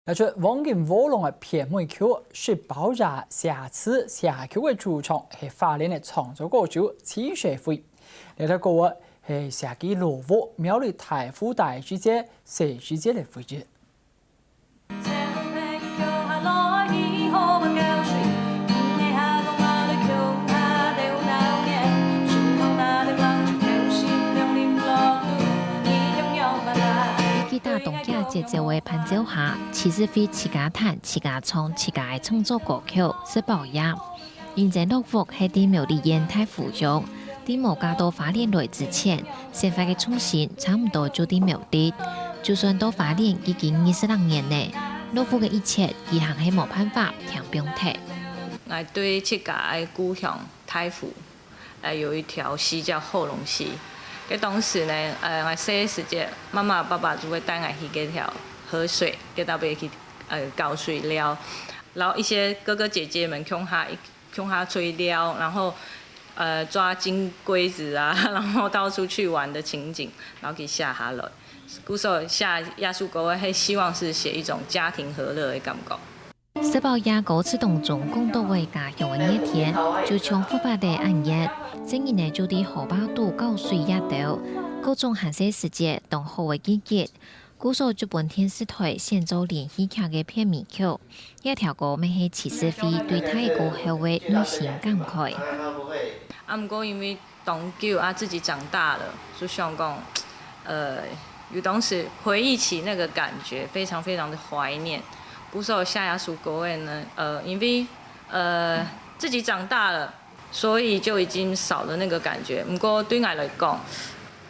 而且王金卧龙的片尾曲是包着下次下曲的主唱是花莲的创作歌手齐学辉。呢首歌是写给罗武庙里太府大主节四主节的回忆。吉他动家节奏的伴奏下，其实非自家弹、自家唱、自家创作歌曲是宝雅。现在乐福喺啲庙里演太府中，啲冇加到花莲来之前，先发嘅冲线差唔多就啲庙里。就算到花莲已经22年呢，乐福嘅一切依然係冇辦法聽表態。我对自家的故乡太府，有一条溪叫后龙溪。嗰當時呢，我細時節，媽媽爸爸就會帶我去嗰條河水，給到邊去搞水療，然後一些哥哥姐姐們向下吹療，然後抓金龜子啊，然後到處去玩的情景，然後給寫下來。故說下亞述歌係希望是寫一種家庭和樂的感覺。石寶雅歌詞當中講到為家鄉的熱天，就像復發的暗夜，正然呢就啲荷包肚搞水一道，各種寒色時節當好嘅季節。故所就本電視台先做連戲劇嘅片尾曲，一條歌咪係其實非對太過後嘅女性感慨。不過因為當久自己長大了，就想講，有當時回憶起那個感覺，非常非常的懷念。不是下亞述歌嘅呢，因為自己長大了，所以就已經少了那個感覺。不過對我來講，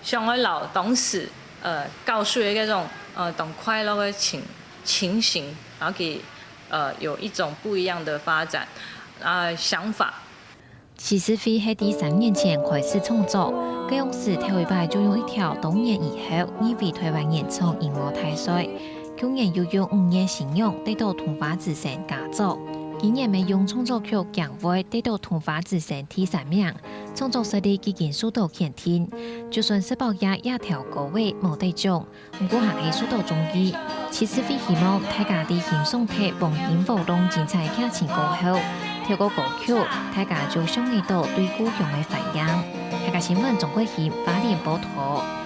像我老當時教書嘅嗰種當快樂嘅情形，然後給有一種不一樣的發展想法。其實非係第3年前開始創作，嗰樣時頭一擺就用一條多年以後因為台灣演唱音樂大賽。去年又用5年新用得到通花之星佳作，今年咪用創作曲獎會得到通花之星第3名，創作實力已經受到肯定。就算石寶雅一條歌位冇得獎，不過還係受到中意。其實非希望大家啲欣賞睇黃金舞龍精彩劇情過後，透過歌曲，大家就想得到對故鄉嘅反應。下個新聞總歸係花蓮報道。